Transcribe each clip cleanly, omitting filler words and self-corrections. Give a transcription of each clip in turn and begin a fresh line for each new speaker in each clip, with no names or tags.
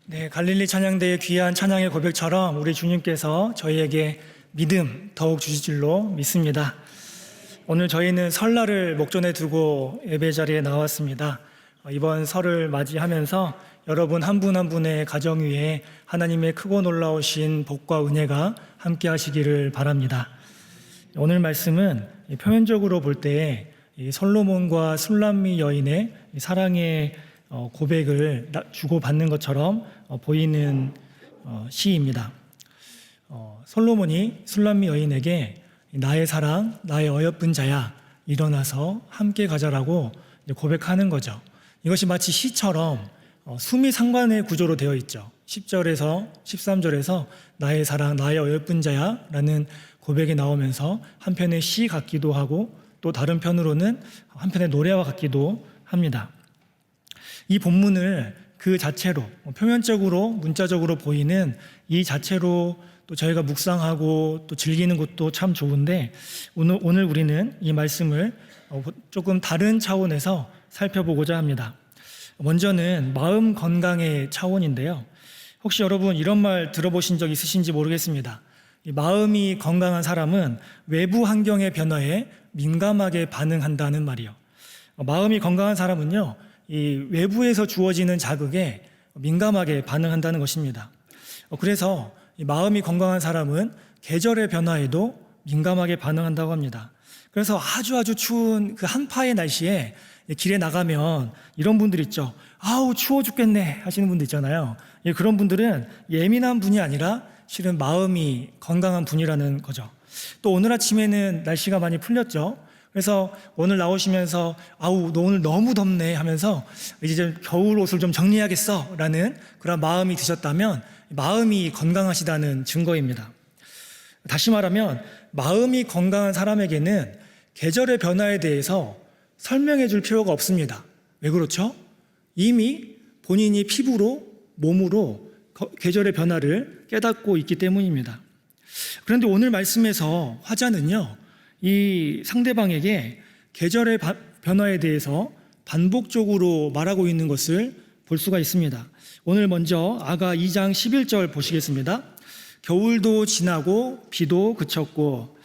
네, 갈릴리 찬양대의 귀한 찬양의 고백처럼 우리 주님께서 저희에게 믿음 더욱 주실 줄로 믿습니다. 오늘 저희는 설날을 목전에 두고 예배 자리에 나왔습니다. 이번 설을 맞이하면서 여러분 한 분 한 분의 가정 위에 하나님의 크고 놀라우신 복과 은혜가 함께 하시기를 바랍니다. 오늘 말씀은 표면적으로 볼 때 솔로몬과 술람미 여인의 사랑의 고백을 주고받는 것처럼 보이는 시입니다. 솔로몬이 술람미 여인에게 나의 사랑, 나의 어여쁜 자야, 일어나서 함께 가자라고 고백하는 거죠. 이것이 마치 시처럼 수미상관의 구조로 되어 있죠. 10절에서 13절에서 나의 사랑, 나의 어여쁜 자야 라는 고백이 나오면서 한편의 시 같기도 하고 또 다른 편으로는 한편의 노래와 같기도 합니다. 이 본문을 그 자체로 표면적으로 문자적으로 보이는 이 자체로 또 저희가 묵상하고 또 즐기는 것도 참 좋은데 오늘 우리는 이 말씀을 조금 다른 차원에서 살펴보고자 합니다. 먼저는 마음 건강의 차원인데요. 혹시 여러분 이런 말 들어보신 적 있으신지 모르겠습니다. 이 마음이 건강한 사람은 외부 환경의 변화에 민감하게 반응한다는 말이요. 마음이 건강한 사람은요, 이 외부에서 주어지는 자극에 민감하게 반응한다는 것입니다. 그래서 이 마음이 건강한 사람은 계절의 변화에도 민감하게 반응한다고 합니다. 그래서 아주 추운 그 한파의 날씨에 길에 나가면 이런 분들 있죠. 아우 추워 죽겠네 하시는 분들 있잖아요. 그런 분들은 예민한 분이 아니라 실은 마음이 건강한 분이라는 거죠. 또 오늘 아침에는 날씨가 많이 풀렸죠. 그래서 오늘 나오시면서 아우 너 오늘 너무 덥네 하면서 이제 좀 겨울 옷을 좀 정리해야겠어 라는 그런 마음이 드셨다면 마음이 건강하시다는 증거입니다. 다시 말하면 마음이 건강한 사람에게는 계절의 변화에 대해서 설명해 줄 필요가 없습니다. 왜 그렇죠? 이미 본인이 피부로 몸으로 계절의 변화를 깨닫고 있기 때문입니다. 그런데 오늘 말씀에서 화자는요, 이 상대방에게 계절의 변화에 대해서 반복적으로 말하고 있는 것을 볼 수가 있습니다. 오늘 먼저 아가 2장 11절 보시겠습니다. 겨울도 지나고 비도 그쳤고.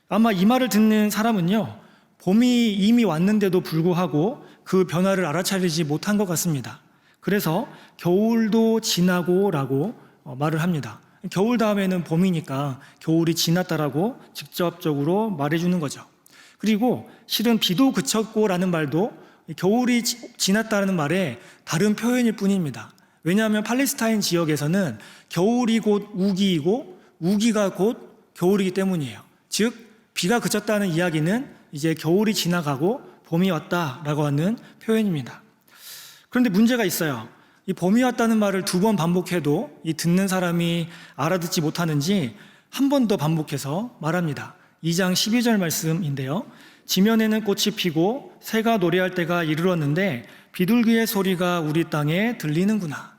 아마 이 말을 듣는 사람은요, 봄이 이미 왔는데도 불구하고 그 변화를 알아차리지 못한 것 같습니다. 그래서 겨울도 지나고 라고 말을 합니다. 겨울 다음에는 봄이니까 겨울이 지났다라고 직접적으로 말해주는 거죠. 그리고 실은 비도 그쳤고 라는 말도 겨울이 지났다는 말에 다른 표현일 뿐입니다. 왜냐하면 팔레스타인 지역에서는 겨울이 곧 우기이고 우기가 곧 겨울이기 때문이에요. 즉 비가 그쳤다는 이야기는 이제 겨울이 지나가고 봄이 왔다라고 하는 표현입니다. 그런데 문제가 있어요. 이 봄이 왔다는 말을 2번 반복해도 이 듣는 사람이 알아듣지 못하는지 한 번 더 반복해서 말합니다. 2장 12절 말씀인데요. 지면에는 꽃이 피고 새가 노래할 때가 이르렀는데 비둘기의 소리가 우리 땅에 들리는구나.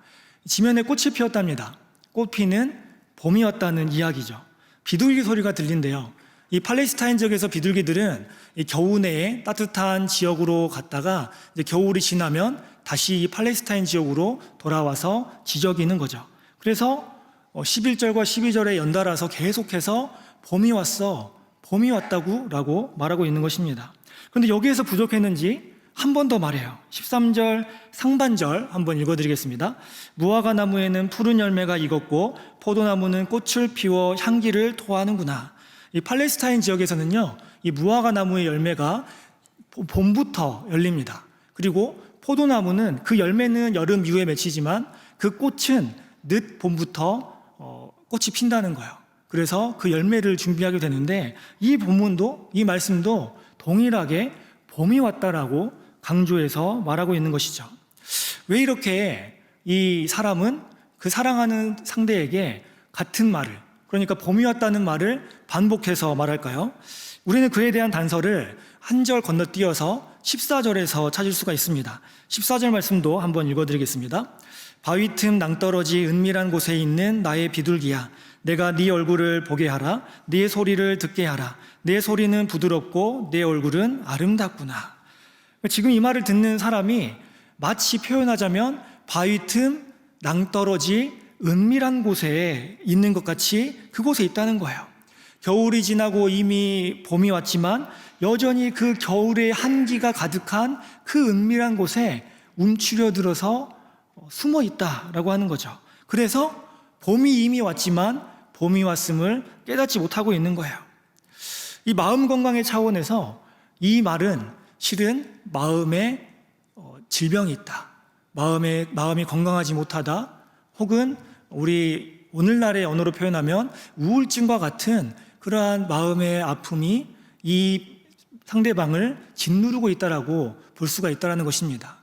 지면에 꽃이 피었답니다. 꽃 피는 봄이 왔다는 이야기죠. 비둘기 소리가 들린대요. 이 팔레스타인 지역에서 비둘기들은 이 겨우 내에 따뜻한 지역으로 갔다가 이제 겨울이 지나면 다시 이 팔레스타인 지역으로 돌아와서 지저귀는 거죠. 그래서 11절과 12절에 연달아서 계속해서 봄이 왔어, 봄이 왔다고 라고 말하고 있는 것입니다. 그런데 여기에서 부족했는지 한 번 더 말해요. 13절 상반절 한번 읽어드리겠습니다. 무화과 나무에는 푸른 열매가 익었고 포도나무는 꽃을 피워 향기를 토하는구나. 이 팔레스타인 지역에서는요, 이 무화과 나무의 열매가 봄부터 열립니다. 그리고 포도나무는 그 열매는 여름 이후에 맺히지만 그 꽃은 늦 봄부터 꽃이 핀다는 거예요. 그래서 그 열매를 준비하게 되는데 이 본문도 이 말씀도 동일하게 봄이 왔다라고 강조해서 말하고 있는 것이죠. 왜 이렇게 이 사람은 그 사랑하는 상대에게 같은 말을, 그러니까 봄이 왔다는 말을 반복해서 말할까요? 우리는 그에 대한 단서를 한 절 건너뛰어서 14절에서 찾을 수가 있습니다. 14절 말씀도 한번 읽어드리겠습니다. 바위 틈 낭떠러지 은밀한 곳에 있는 나의 비둘기야, 내가 네 얼굴을 보게 하라. 네 소리를 듣게 하라. 내 소리는 부드럽고 내 얼굴은 아름답구나. 지금 이 말을 듣는 사람이 마치 표현하자면 바위 틈 낭떠러지 은밀한 곳에 있는 것 같이 그곳에 있다는 거예요. 겨울이 지나고 이미 봄이 왔지만 여전히 그 겨울의 한기가 가득한 그 은밀한 곳에 움츠려들어서 숨어 있다라고 하는 거죠. 그래서 봄이 이미 왔지만 봄이 왔음을 깨닫지 못하고 있는 거예요. 이 마음 건강의 차원에서 이 말은 실은 마음에 질병이 있다, 마음이 건강하지 못하다, 혹은 우리 오늘날의 언어로 표현하면 우울증과 같은 그러한 마음의 아픔이 이 상대방을 짓누르고 있다라고 볼 수가 있다는 것입니다.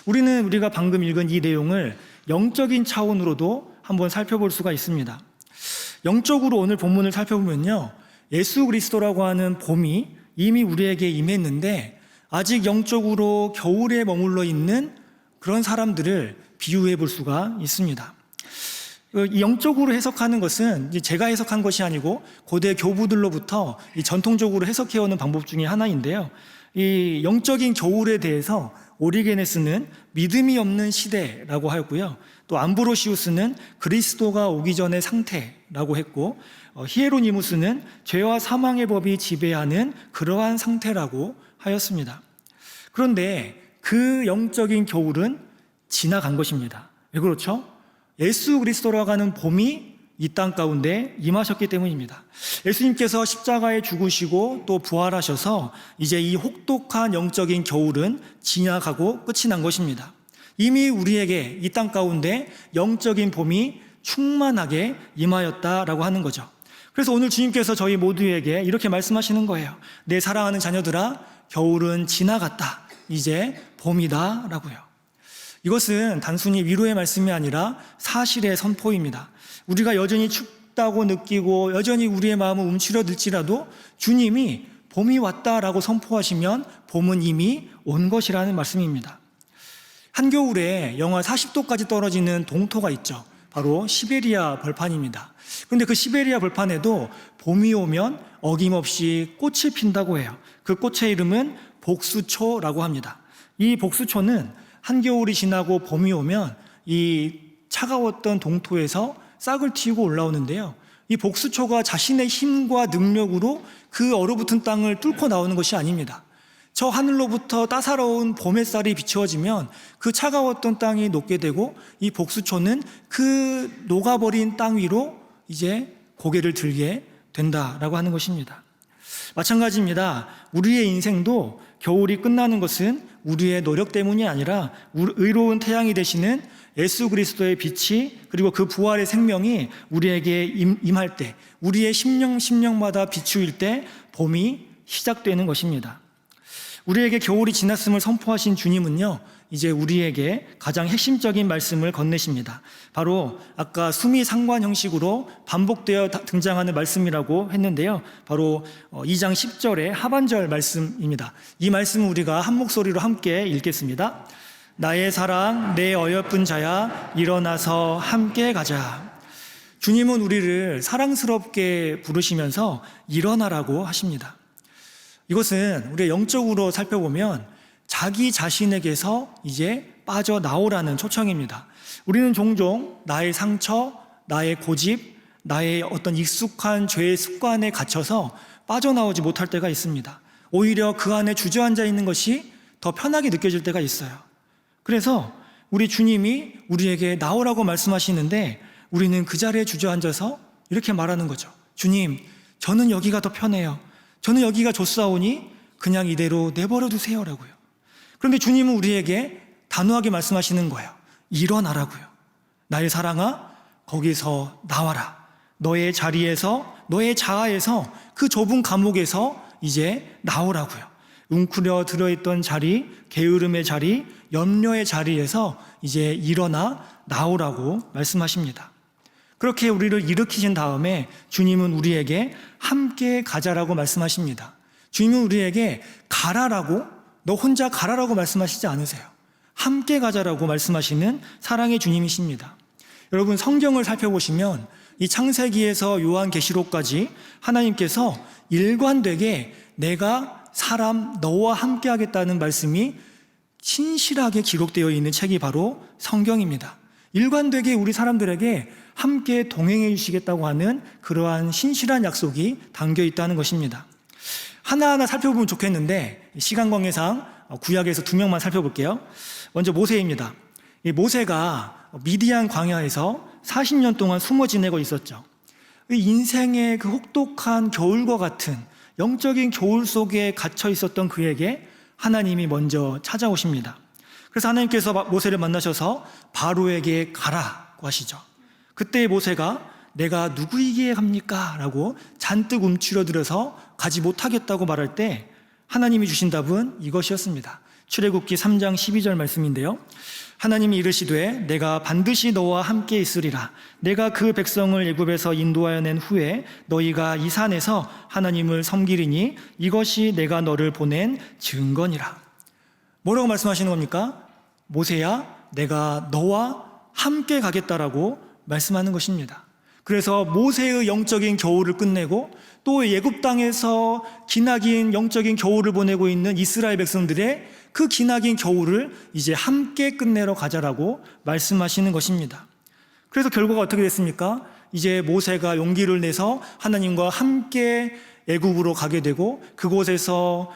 우리가 방금 읽은 이 내용을 영적인 차원으로도 한번 살펴볼 수가 있습니다. 영적으로 오늘 본문을 살펴보면요, 예수 그리스도라고 하는 봄이 이미 우리에게 임했는데 아직 영적으로 겨울에 머물러 있는 그런 사람들을 비유해 볼 수가 있습니다. 영적으로 해석하는 것은 제가 해석한 것이 아니고 고대 교부들로부터 전통적으로 해석해오는 방법 중에 하나인데요, 이 영적인 겨울에 대해서 오리게네스는 믿음이 없는 시대라고 하였고요, 또 암브로시우스는 그리스도가 오기 전의 상태라고 했고, 히에로니무스는 죄와 사망의 법이 지배하는 그러한 상태라고 하였습니다. 그런데 그 영적인 겨울은 지나간 것입니다. 왜 그렇죠? 예수 그리스도라고 하는 봄이 이 땅 가운데 임하셨기 때문입니다. 예수님께서 십자가에 죽으시고 또 부활하셔서 이제 이 혹독한 영적인 겨울은 지나가고 끝이 난 것입니다. 이미 우리에게 이 땅 가운데 영적인 봄이 충만하게 임하였다라고 하는 거죠. 그래서 오늘 주님께서 저희 모두에게 이렇게 말씀하시는 거예요. 내 사랑하는 자녀들아, 겨울은 지나갔다, 이제 봄이다 라고요. 이것은 단순히 위로의 말씀이 아니라 사실의 선포입니다. 우리가 여전히 춥다고 느끼고 여전히 우리의 마음은 움츠려들지라도 주님이 봄이 왔다라고 선포하시면 봄은 이미 온 것이라는 말씀입니다. 한겨울에 영하 40도까지 떨어지는 동토가 있죠. 바로 시베리아 벌판입니다. 그런데 그 시베리아 벌판에도 봄이 오면 어김없이 꽃이 핀다고 해요. 그 꽃의 이름은 복수초라고 합니다. 이 복수초는 한겨울이 지나고 봄이 오면 이 차가웠던 동토에서 싹을 틔우고 올라오는데요, 이 복수초가 자신의 힘과 능력으로 그 얼어붙은 땅을 뚫고 나오는 것이 아닙니다. 저 하늘로부터 따사로운 봄 햇살이 비추어지면 그 차가웠던 땅이 녹게 되고 이 복수초는 그 녹아버린 땅 위로 이제 고개를 들게 된다라고 하는 것입니다. 마찬가지입니다. 우리의 인생도 겨울이 끝나는 것은 우리의 노력 때문이 아니라 의로운 태양이 되시는 예수 그리스도의 빛이, 그리고 그 부활의 생명이 우리에게 임할 때, 우리의 심령마다 비추일 때 봄이 시작되는 것입니다. 우리에게 겨울이 지났음을 선포하신 주님은요, 이제 우리에게 가장 핵심적인 말씀을 건네십니다. 바로 아까 수미 상관 형식으로 반복되어 등장하는 말씀이라고 했는데요, 바로 2장 10절의 하반절 말씀입니다. 이 말씀을 우리가 한 목소리로 함께 읽겠습니다. 나의 사랑, 내 어여쁜 자야, 일어나서 함께 가자. 주님은 우리를 사랑스럽게 부르시면서 일어나라고 하십니다. 이것은 우리가 영적으로 살펴보면 자기 자신에게서 이제 빠져나오라는 초청입니다. 우리는 종종 나의 상처, 나의 고집, 나의 어떤 익숙한 죄의 습관에 갇혀서 빠져나오지 못할 때가 있습니다. 오히려 그 안에 주저앉아 있는 것이 더 편하게 느껴질 때가 있어요. 그래서 우리 주님이 우리에게 나오라고 말씀하시는데 우리는 그 자리에 주저앉아서 이렇게 말하는 거죠. 주님, 저는 여기가 더 편해요. 저는 여기가 좋사오니 그냥 이대로 내버려 두세요라고요. 그런데 주님은 우리에게 단호하게 말씀하시는 거예요. 일어나라고요. 나의 사랑아, 거기서 나와라. 너의 자리에서, 너의 자아에서, 그 좁은 감옥에서 이제 나오라고요. 웅크려 들어있던 자리, 게으름의 자리, 염려의 자리에서 이제 일어나 나오라고 말씀하십니다. 그렇게 우리를 일으키신 다음에 주님은 우리에게 함께 가자라고 말씀하십니다. 주님은 우리에게 가라라고, 너 혼자 가라라고 말씀하시지 않으세요. 함께 가자라고 말씀하시는 사랑의 주님이십니다. 여러분, 성경을 살펴보시면 이 창세기에서 요한계시록까지 하나님께서 일관되게 내가 너와 함께 하겠다는 말씀이 신실하게 기록되어 있는 책이 바로 성경입니다. 일관되게 우리 사람들에게 함께 동행해 주시겠다고 하는 그러한 신실한 약속이 담겨 있다는 것입니다. 하나하나 살펴보면 좋겠는데 시간 관계상 구약에서 두 명만 살펴볼게요. 먼저 모세입니다. 이 모세가 미디안 광야에서 40년 동안 숨어 지내고 있었죠. 인생의 그 혹독한 겨울과 같은 영적인 겨울 속에 갇혀 있었던 그에게 하나님이 먼저 찾아오십니다. 그래서 하나님께서 모세를 만나셔서 바로에게 가라고 하시죠. 그때 모세가 내가 누구이기에 갑니까? 라고 잔뜩 움츠러들어서 가지 못하겠다고 말할 때 하나님이 주신 답은 이것이었습니다. 출애굽기 3장 12절 말씀인데요. 하나님이 이르시되 내가 반드시 너와 함께 있으리라. 내가 그 백성을 애굽에서 인도하여 낸 후에 너희가 이 산에서 하나님을 섬기리니 이것이 내가 너를 보낸 증거니라. 뭐라고 말씀하시는 겁니까? 모세야, 내가 너와 함께 가겠다라고 말씀하는 것입니다. 그래서 모세의 영적인 겨울을 끝내고 또 애굽 땅에서 기나긴 영적인 겨울을 보내고 있는 이스라엘 백성들의 그 기나긴 겨울을 이제 함께 끝내러 가자라고 말씀하시는 것입니다. 그래서 결과가 어떻게 됐습니까? 이제 모세가 용기를 내서 하나님과 함께 애굽으로 가게 되고 그곳에서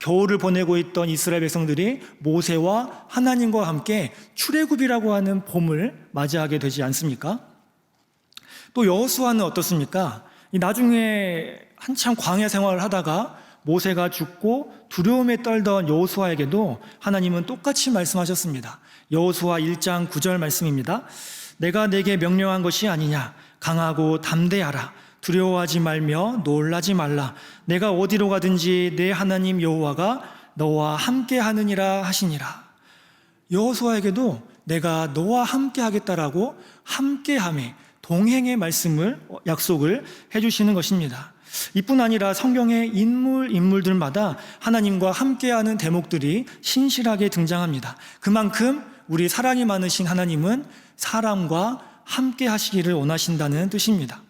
겨울을 보내고 있던 이스라엘 백성들이 모세와 하나님과 함께 출애굽이라고 하는 봄을 맞이하게 되지 않습니까? 또 여호수아는 어떻습니까? 나중에 한참 광야 생활을 하다가 모세가 죽고 두려움에 떨던 여호수아에게도 하나님은 똑같이 말씀하셨습니다. 여호수아 1장 9절 말씀입니다. 내가 내게 명령한 것이 아니냐? 강하고 담대하라. 두려워하지 말며 놀라지 말라. 내가 어디로 가든지 내 하나님 여호와가 너와 함께 하느니라 하시니라. 여호수아에게도 내가 너와 함께 하겠다라고 함께함에 동행의 말씀을 약속을 해주시는 것입니다. 이뿐 아니라 성경의 인물들마다 하나님과 함께하는 대목들이 신실하게 등장합니다. 그만큼 우리 사랑이 많으신 하나님은 사람과 함께 하시기를 원하신다는 뜻입니다.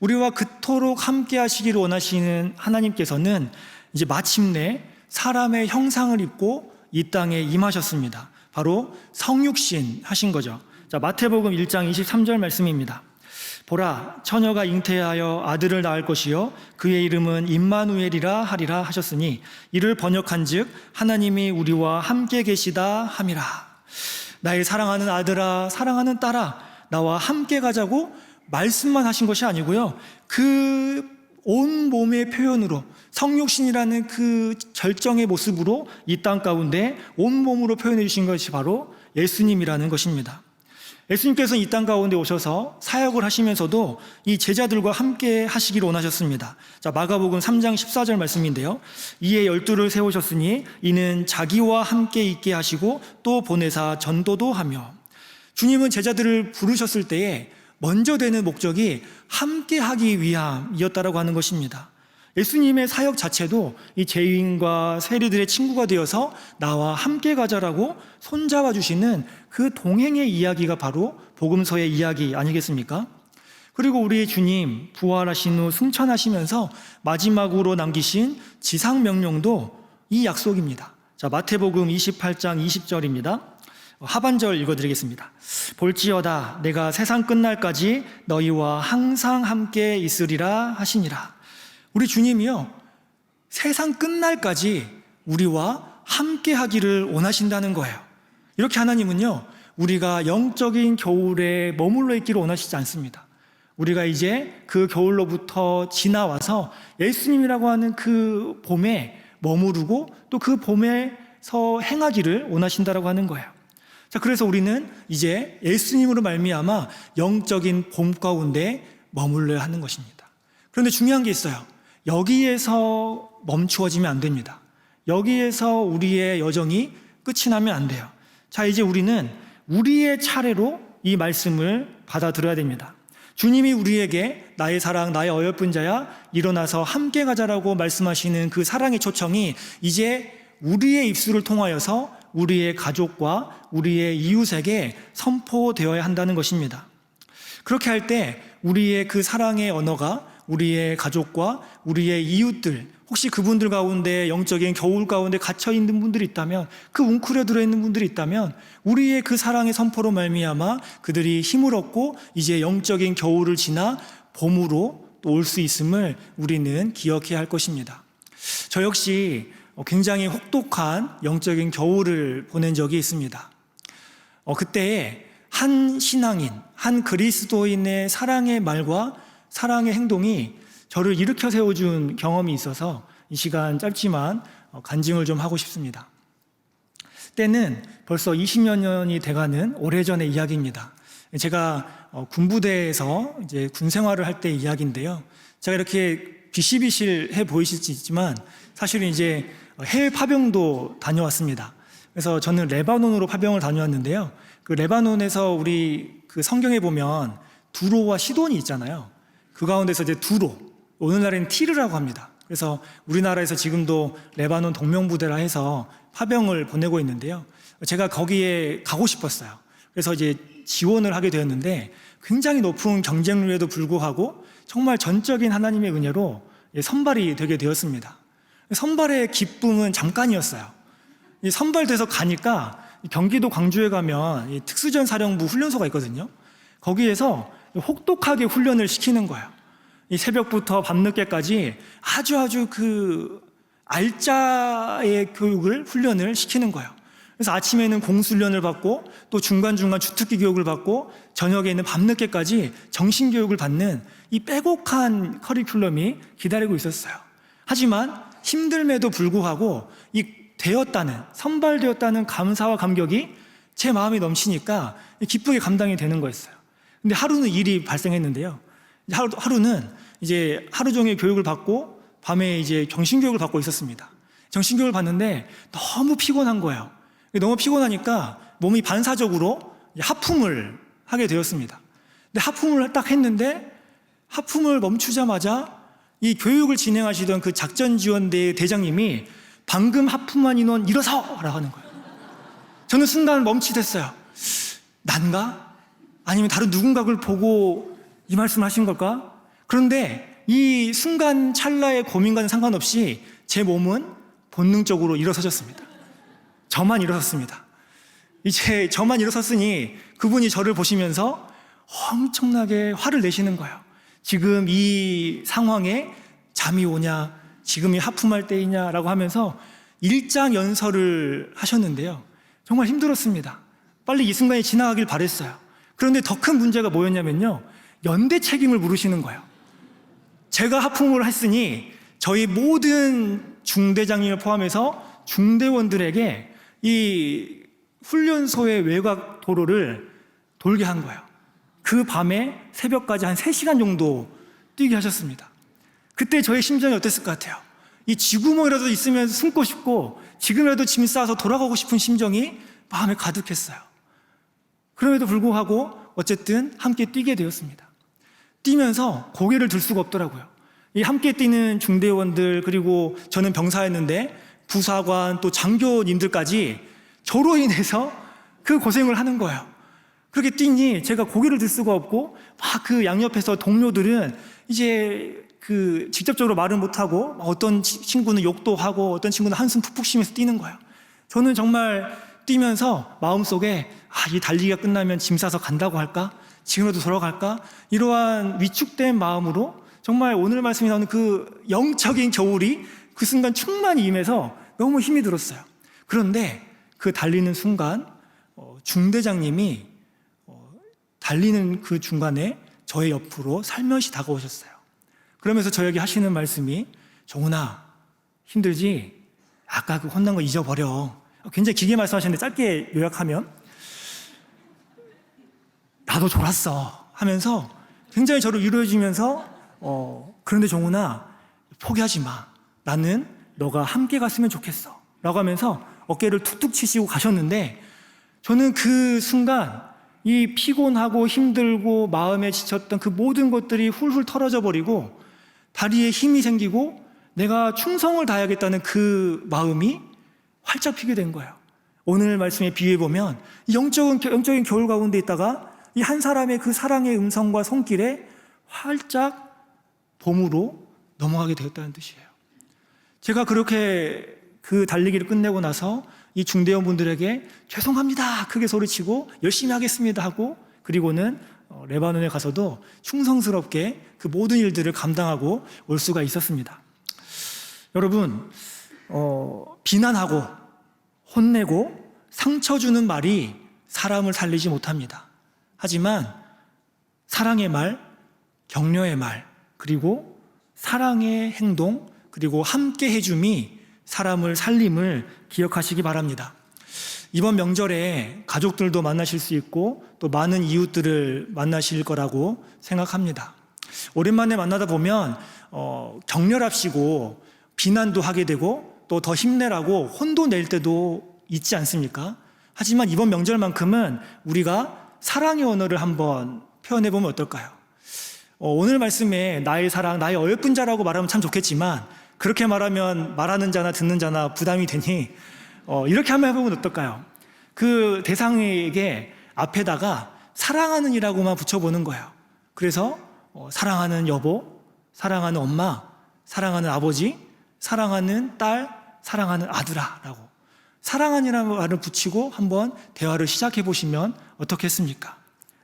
우리와 그토록 함께 하시기를 원하시는 하나님께서는 이제 마침내 사람의 형상을 입고 이 땅에 임하셨습니다. 바로 성육신 하신 거죠. 자, 마태복음 1장 23절 말씀입니다. 보라, 처녀가 잉태하여 아들을 낳을 것이요 그의 이름은 임마누엘이라 하리라 하셨으니 이를 번역한즉 하나님이 우리와 함께 계시다 함이라. 나의 사랑하는 아들아, 사랑하는 딸아, 나와 함께 가자고 말씀만 하신 것이 아니고요, 그 온 몸의 표현으로 성육신이라는 그 절정의 모습으로 이 땅 가운데 온몸으로 표현해 주신 것이 바로 예수님이라는 것입니다. 예수님께서 이 땅 가운데 오셔서 사역을 하시면서도 이 제자들과 함께 하시기를 원하셨습니다. 자, 마가복음 3장 14절 말씀인데요. 이에 12를 세우셨으니 이는 자기와 함께 있게 하시고 또 보내사 전도도 하며. 주님은 제자들을 부르셨을 때에 먼저 되는 목적이 함께 하기 위함이었다라고 하는 것입니다. 예수님의 사역 자체도 이 죄인과 세리들의 친구가 되어서 나와 함께 가자라고 손잡아 주시는 그 동행의 이야기가 바로 복음서의 이야기 아니겠습니까? 그리고 우리 주님 부활하신 후 승천하시면서 마지막으로 남기신 지상 명령도 이 약속입니다. 자, 마태복음 28장 20절입니다. 하반절 읽어드리겠습니다. 볼지어다 내가 세상 끝날까지 너희와 항상 함께 있으리라 하시니라. 우리 주님이요, 세상 끝날까지 우리와 함께 하기를 원하신다는 거예요. 이렇게 하나님은요, 우리가 영적인 겨울에 머물러 있기를 원하시지 않습니다. 우리가 이제 그 겨울로부터 지나와서 예수님이라고 하는 그 봄에 머무르고 또 그 봄에서 행하기를 원하신다라고 하는 거예요. 자, 그래서 우리는 이제 예수님으로 말미암아 영적인 봄 가운데 머물러야 하는 것입니다. 그런데 중요한 게 있어요. 여기에서 멈추어지면 안 됩니다. 여기에서 우리의 여정이 끝이 나면 안 돼요. 자, 이제 우리는 우리의 차례로 이 말씀을 받아들여야 됩니다. 주님이 우리에게 나의 사랑, 나의 어여쁜 자야 일어나서 함께 가자라고 말씀하시는 그 사랑의 초청이 이제 우리의 입술을 통하여서 우리의 가족과 우리의 이웃에게 선포되어야 한다는 것입니다. 그렇게 할 때 우리의 그 사랑의 언어가 우리의 가족과 우리의 이웃들, 혹시 그분들 가운데 영적인 겨울 가운데 갇혀 있는 분들이 있다면, 그 웅크려 들어 있는 분들이 있다면 우리의 그 사랑의 선포로 말미암아 그들이 힘을 얻고 이제 영적인 겨울을 지나 봄으로 또 올 수 있음을 우리는 기억해야 할 것입니다. 저 역시 굉장히 혹독한 영적인 겨울을 보낸 적이 있습니다. 그때 한 신앙인, 한 그리스도인의 사랑의 말과 사랑의 행동이 저를 일으켜 세워준 경험이 있어서 이 시간 짧지만 간증을 좀 하고 싶습니다. 때는 벌써 20여 년이 돼가는 오래전의 이야기입니다. 제가 군부대에서 이제 군 생활을 할 때 이야기인데요. 제가 이렇게 비실비실해 보이실 수 있지만 사실은 이제 해외 파병도 다녀왔습니다. 그래서 저는 레바논으로 파병을 다녀왔는데요. 그 레바논에서 우리 그 성경에 보면 두로와 시돈이 있잖아요. 그 가운데서 이제 두로, 오늘날에는 티르라고 합니다. 그래서 우리나라에서 지금도 레바논 동명부대라 해서 파병을 보내고 있는데요. 제가 거기에 가고 싶었어요. 그래서 이제 지원을 하게 되었는데 굉장히 높은 경쟁률에도 불구하고 정말 전적인 하나님의 은혜로 선발이 되게 되었습니다. 선발의 기쁨은 잠깐이었어요. 선발돼서 가니까 경기도 광주에 가면 특수전 사령부 훈련소가 있거든요. 거기에서 혹독하게 훈련을 시키는 거예요. 이 새벽부터 밤늦게까지 아주 그 알짜의 훈련을 시키는 거예요. 그래서 아침에는 공수훈련을 받고 또 중간중간 주특기 교육을 받고 저녁에는 밤늦게까지 정신교육을 받는 이 빼곡한 커리큘럼이 기다리고 있었어요. 하지만 힘듦에도 불구하고 이 선발되었다는 감사와 감격이 제 마음에 넘치니까 기쁘게 감당이 되는 거였어요. 근데 하루는 일이 발생했는데요. 하루는 이제 하루 종일 교육을 받고 밤에 이제 정신교육을 받고 있었습니다. 정신교육을 받는데 너무 피곤한 거예요. 너무 피곤하니까 몸이 반사적으로 하품을 하게 되었습니다. 근데 하품을 딱 했는데 하품을 멈추자마자 이 교육을 진행하시던 그 작전지원대 대장님이 방금 하품한 인원 일어서라고 하는 거예요. 저는 순간 멈칫했어요. 난가? 아니면 다른 누군가를 보고 이 말씀을 하신 걸까? 그런데 이 순간 찰나의 고민과는 상관없이 제 몸은 본능적으로 일어서졌습니다. 저만 일어섰습니다. 이제 저만 일어섰으니 그분이 저를 보시면서 엄청나게 화를 내시는 거예요. 지금 이 상황에 잠이 오냐, 지금이 하품할 때이냐라고 하면서 일장연설을 하셨는데요. 정말 힘들었습니다. 빨리 이 순간이 지나가길 바랬어요. 그런데 더 큰 문제가 뭐였냐면요, 연대 책임을 물으시는 거예요. 제가 하품을 했으니 저희 모든 중대장님을 포함해서 중대원들에게 이 훈련소의 외곽 도로를 돌게 한 거예요. 그 밤에 새벽까지 한 3시간 정도 뛰게 하셨습니다. 그때 저의 심정이 어땠을 것 같아요? 이 쥐구멍이라도 있으면 숨고 싶고 지금이라도 짐 싸서 돌아가고 싶은 심정이 마음에 가득했어요. 그럼에도 불구하고 어쨌든 함께 뛰게 되었습니다. 뛰면서 고개를 들 수가 없더라고요. 이 함께 뛰는 중대원들, 그리고 저는 병사였는데 부사관 또 장교님들까지 저로 인해서 그 고생을 하는 거예요. 그렇게 뛰니 제가 고개를 들 수가 없고 막 그 양옆에서 동료들은 이제 그 직접적으로 말을 못하고 어떤 친구는 욕도 하고 어떤 친구는 한숨 푹푹 쉬면서 뛰는 거예요. 저는 정말 뛰면서 마음속에 이 달리기가 끝나면 짐 싸서 간다고 할까? 지금이라도 돌아갈까? 이러한 위축된 마음으로 정말 오늘 말씀이 나오는 그 영적인 겨울이 그 순간 충만히 임해서 너무 힘이 들었어요. 그런데 그 달리는 순간 중대장님이 달리는 그 중간에 저의 옆으로 살며시 다가오셨어요. 그러면서 저에게 하시는 말씀이, 정훈아, 힘들지? 아까 그 혼난 거 잊어버려. 굉장히 길게 말씀하셨는데 짧게 요약하면, 나도 졸았어 하면서 굉장히 저를 위로해주면서 그런데 정훈아, 포기하지 마. 나는 너가 함께 갔으면 좋겠어 라고 하면서 어깨를 툭툭 치시고 가셨는데, 저는 그 순간 이 피곤하고 힘들고 마음에 지쳤던 그 모든 것들이 훌훌 털어져 버리고 다리에 힘이 생기고 내가 충성을 다해야겠다는 그 마음이 활짝 피게 된 거예요. 오늘 말씀에 비유해보면 영적인 겨울 가운데 있다가 이 한 사람의 그 사랑의 음성과 손길에 활짝 봄으로 넘어가게 되었다는 뜻이에요. 제가 그렇게 그 달리기를 끝내고 나서 이 중대원분들에게 죄송합니다 크게 소리치고 열심히 하겠습니다 하고, 그리고는 레바논에 가서도 충성스럽게 그 모든 일들을 감당하고 올 수가 있었습니다. 여러분, 비난하고 혼내고 상처 주는 말이 사람을 살리지 못합니다. 하지만 사랑의 말, 격려의 말, 그리고 사랑의 행동, 그리고 함께 해줌이 사람을 살림을 기억하시기 바랍니다. 이번 명절에 가족들도 만나실 수 있고 또 많은 이웃들을 만나실 거라고 생각합니다. 오랜만에 만나다 보면 격렬합시고 비난도 하게 되고 또 더 힘내라고 혼도 낼 때도 있지 않습니까? 하지만 이번 명절만큼은 우리가 사랑의 언어를 한번 표현해 보면 어떨까요? 오늘 말씀에 나의 사랑, 나의 어여쁜 자라고 말하면 참 좋겠지만, 그렇게 말하면 말하는 자나 듣는 자나 부담이 되니 이렇게 한번 해보면 어떨까요? 그 대상에게 앞에다가 사랑하는 이라고만 붙여보는 거예요. 그래서 사랑하는 여보, 사랑하는 엄마, 사랑하는 아버지, 사랑하는 딸, 사랑하는 아들아 라고 사랑하니라는 말을 붙이고 한번 대화를 시작해 보시면 어떻겠습니까?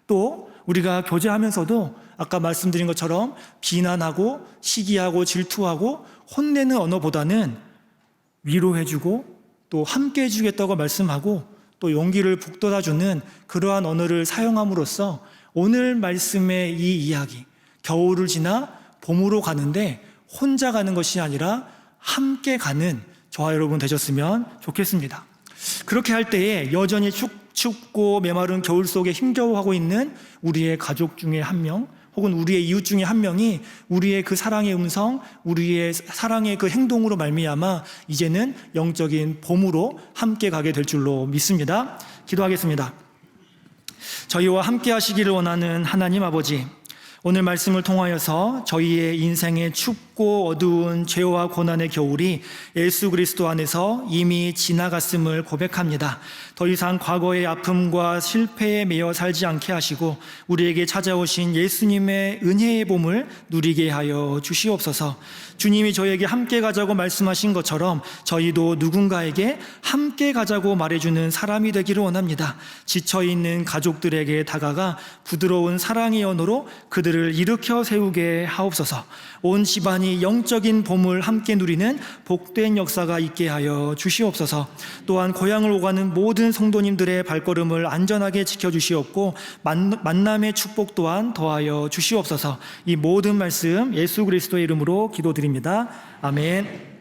또 우리가 교제하면서도 아까 말씀드린 것처럼 비난하고 시기하고 질투하고 혼내는 언어보다는 위로해주고 또 함께 해주겠다고 말씀하고 또 용기를 북돋아주는 그러한 언어를 사용함으로써 오늘 말씀의 이 이야기, 겨울을 지나 봄으로 가는데 혼자 가는 것이 아니라 함께 가는 저와 여러분 되셨으면 좋겠습니다. 그렇게 할 때에 여전히 춥고 메마른 겨울 속에 힘겨워하고 있는 우리의 가족 중에 한 명, 혹은 우리의 이웃 중에 한 명이 우리의 그 사랑의 음성, 우리의 사랑의 그 행동으로 말미암아 이제는 영적인 봄으로 함께 가게 될 줄로 믿습니다. 기도하겠습니다. 저희와 함께 하시기를 원하는 하나님 아버지, 오늘 말씀을 통하여서 저희의 인생의 춥고 어두운 죄와 고난의 겨울이 예수 그리스도 안에서 이미 지나갔음을 고백합니다. 더 이상 과거의 아픔과 실패에 매여 살지 않게 하시고 우리에게 찾아오신 예수님의 은혜의 봄을 누리게 하여 주시옵소서. 주님이 저에게 함께 가자고 말씀하신 것처럼 저희도 누군가에게 함께 가자고 말해주는 사람이 되기를 원합니다. 지쳐있는 가족들에게 다가가 부드러운 사랑의 언어로 그들을 일으켜 세우게 하옵소서. 온 집안이 영적인 봄을 함께 누리는 복된 역사가 있게 하여 주시옵소서. 또한 고향을 오가는 모든 성도님들의 발걸음을 안전하게 지켜주시옵고 만남의 축복 또한 더하여 주시옵소서. 이 모든 말씀 예수 그리스도의 이름으로 기도드립니다. 아멘.